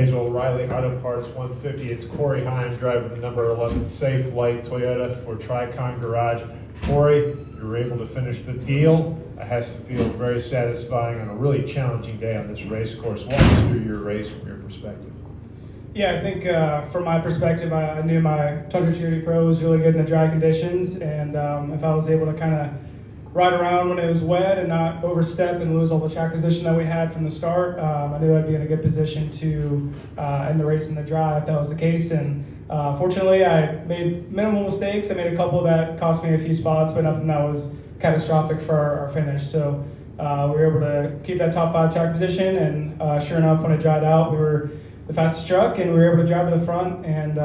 Today's O'Reilly Auto Parts 150. It's Cory Heim driving the number 11 Safe Light Toyota for Tricon Garage. Cory, you were able to finish the deal. It has to feel very satisfying on a really challenging day on this race course. Walk us through your race from your perspective. Yeah, I think from my perspective, I knew my Tundra TRD Pro was really good in the dry conditions, and if I was able to kind of ride around when it was wet and not overstep and lose all the track position that we had from the start, I knew I'd be in a good position to end the race in the dry if that was the case. And fortunately, I made minimal mistakes. I made a couple that cost me a few spots, but nothing that was catastrophic for our finish. So we were able to keep that top 5 track position, and sure enough, when it dried out, we were the fastest truck, and we were able to drive to the front. And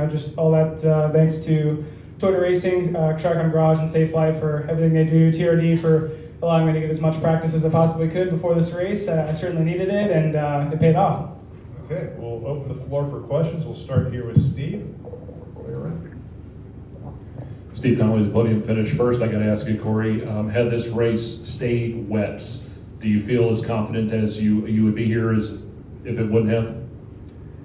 just all that thanks to Toyota Racing, Tricon Garage, and Safe Light for everything they do, TRD for allowing me to get as much practice as I possibly could before this race. I certainly needed it, and it paid off. Okay, we'll open the floor for questions. We'll start here with Steve. Steve Conway, the podium finished first. I got to ask you, Cory, had this race stayed wet, do you feel as confident as you would be here as if it wouldn't have?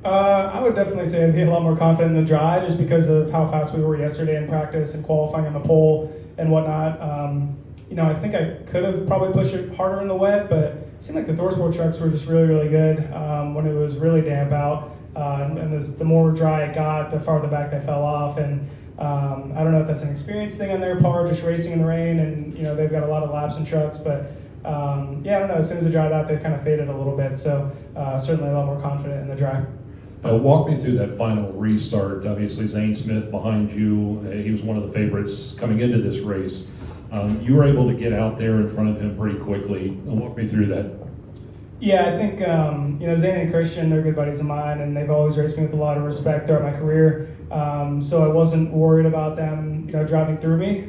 I would definitely say I'd be a lot more confident in the dry just because of how fast we were yesterday in practice and qualifying on the pole and whatnot. I think I could have probably pushed it harder in the wet, but it seemed like the ThorSport trucks were just really, really good when it was really damp out. And the more dry it got, the farther back they fell off. And I don't know if that's an experience thing on their part, just racing in the rain, and they've got a lot of laps in trucks, but I don't know, as soon as it dried out, they kind of faded a little bit. So certainly a lot more confident in the dry. Walk me through that final restart. Obviously, Zane Smith behind you, he was one of the favorites coming into this race. You were able to get out there in front of him pretty quickly. Walk me through that. Yeah, I think, Zane and Christian, they're good buddies of mine, and they've always raced me with a lot of respect throughout my career. So I wasn't worried about them, driving through me.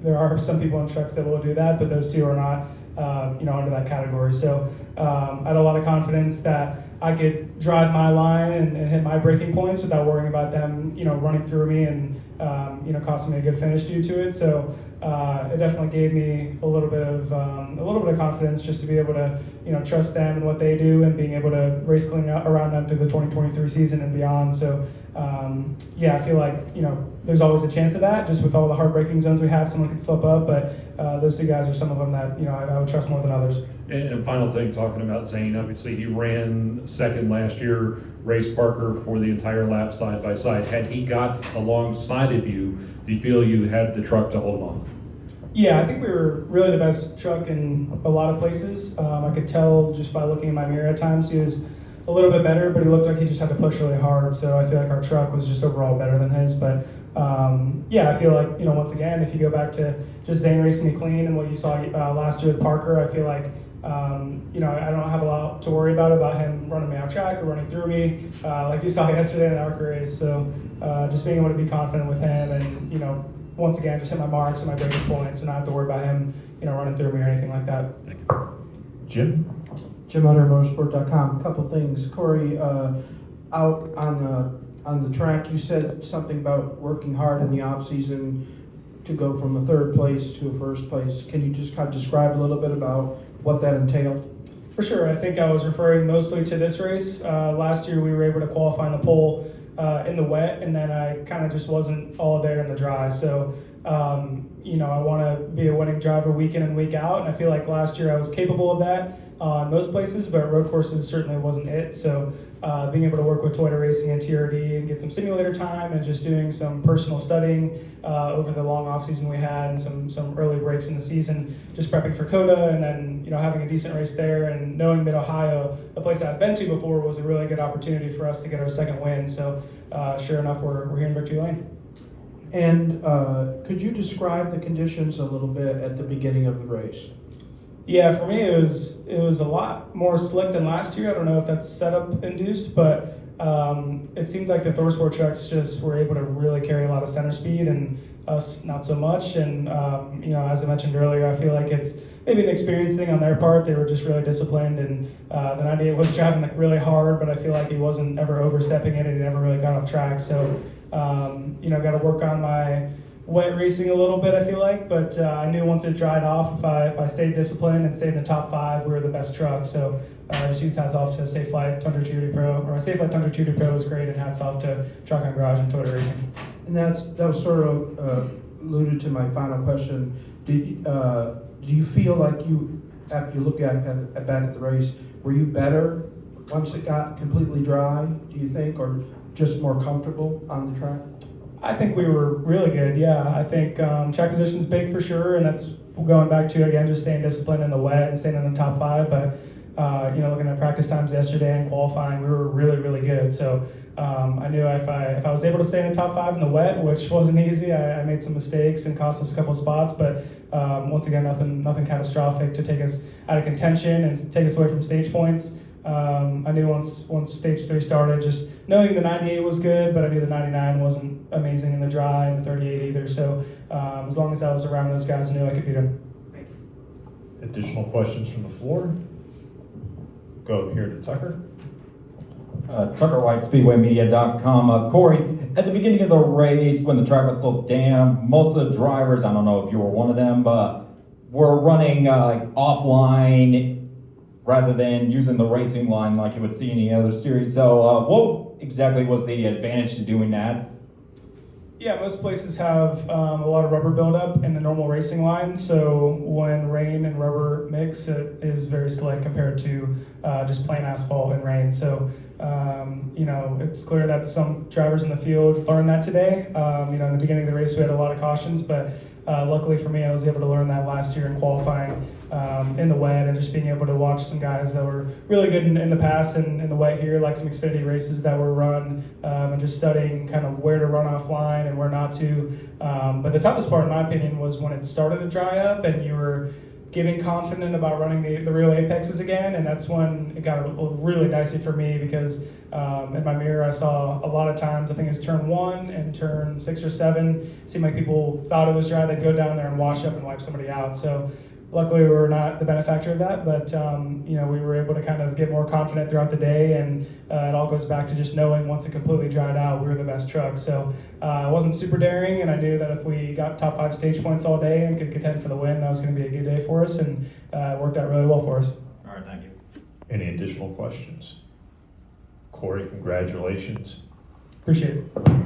There are some people in trucks that will do that, but those two are not, under that category. So I had a lot of confidence that I could drive my line and hit my braking points without worrying about them, running through me and, costing me a good finish due to it. So it definitely gave me a little bit of confidence just to be able to, trust them and what they do, and being able to race clean around them through the 2023 season and beyond. So I feel like, there's always a chance of that. Just with all the hard braking zones we have, someone can slip up, but those two guys are some of them that, I would trust more than others. And final thing, talking about Zane, obviously he ran second last year, raced Parker for the entire lap side by side. Had he got alongside of you, do you feel you had the truck to hold him off? Yeah, I think we were really the best truck in a lot of places. I could tell just by looking in my mirror at times he was a little bit better, but he looked like he just had to push really hard. So I feel like our truck was just overall better than his. But I feel like, once again, if you go back to just Zane racing me clean and what you saw last year with Parker, I feel like, I don't have a lot to worry about him running me out track or running through me, like you saw yesterday in the ARCA race. So just being able to be confident with him and, once again, just hit my marks and my braking points and not have to worry about him, running through me or anything like that. Thank you. Jim? Jim Hunter, motorsport.com. A couple things. Cory, out on the track, you said something about working hard in the off season to go from a third place to a first place. Can you just kind of describe a little bit about what that entailed? For sure. I think I was referring mostly to this race. Last year we were able to qualify in the pole in the wet, and then I kind of just wasn't all there in the dry. So, I want to be a winning driver week in and week out, and I feel like last year I was capable of that on most places, but road courses certainly wasn't it. So being able to work with Toyota Racing and TRD and get some simulator time and just doing some personal studying over the long off season we had and some early breaks in the season, just prepping for COTA, and then having a decent race there, and knowing Mid-Ohio, a place I've been to before, was a really good opportunity for us to get our second win. So sure enough, we're here in Victory Lane. And could you describe the conditions a little bit at the beginning of the race? Yeah, for me it was a lot more slick than last year. I don't know if that's setup induced, but it seemed like the ThorSport trucks just were able to really carry a lot of center speed, and us not so much. And as I mentioned earlier, I feel like it's maybe an experience thing on their part. They were just really disciplined, and the 98 was driving really hard, but I feel like he wasn't ever overstepping it, and he never really got off track. So got to work on my wet racing a little bit, I feel like, but I knew once it dried off, if I stayed disciplined and stayed in the top 5, we were the best truck. So just huge hats off to Safe Flight Tundra Tutti Pro, or Safe Flight Tundra Tutti Pro was great, and hats off to Truck Garage and Toyota Racing. And that was sort of alluded to my final question. Do you feel like you, after you look back at the race, were you better once it got completely dry, do you think, or just more comfortable on the track? I think we were really good, yeah. I think track position's big for sure, and that's going back to, again, just staying disciplined in the wet and staying in the top 5. But, looking at practice times yesterday and qualifying, we were really, really good. So I knew if I was able to stay in the top 5 in the wet, which wasn't easy, I made some mistakes and cost us a couple of spots. But once again, nothing catastrophic to take us out of contention and take us away from stage points. I knew once stage 3 started, just knowing the 98 was good, but I knew the 99 wasn't amazing in the dry and the 38 either. So as long as I was around those guys, I knew I could beat them. Additional questions from the floor? Go here to Tucker. Tucker White, SpeedwayMedia.com. Cory, at the beginning of the race, when the track was still damp, most of the drivers, I don't know if you were one of them, but were running offline rather than using the racing line like you would see in any other series. So what exactly was the advantage to doing that? Yeah, most places have a lot of rubber buildup in the normal racing line, so when rain and rubber mix, it is very slick compared to just plain asphalt and rain. So, it's clear that some drivers in the field learned that today. In the beginning of the race, we had a lot of cautions, but luckily for me, I was able to learn that last year in qualifying in the wet, and just being able to watch some guys that were really good in the past and in the wet here, like some Xfinity races that were run, and just studying kind of where to run offline and where not to. But the toughest part, in my opinion, was when it started to dry up and you were getting confident about running the real apexes again, and that's when it got really dicey for me because in my mirror I saw a lot of times, I think it was turn 1 and turn 6 or 7, seemed like people thought it was dry, they'd go down there and wash up and wipe somebody out. So luckily we were not the benefactor of that, but we were able to kind of get more confident throughout the day, and it all goes back to just knowing once it completely dried out, we were the best truck. So it wasn't super daring, and I knew that if we got top 5 stage points all day and could contend for the win, that was going to be a good day for us, and it worked out really well for us. All right, thank you. Any additional questions? Cory, congratulations. Appreciate it.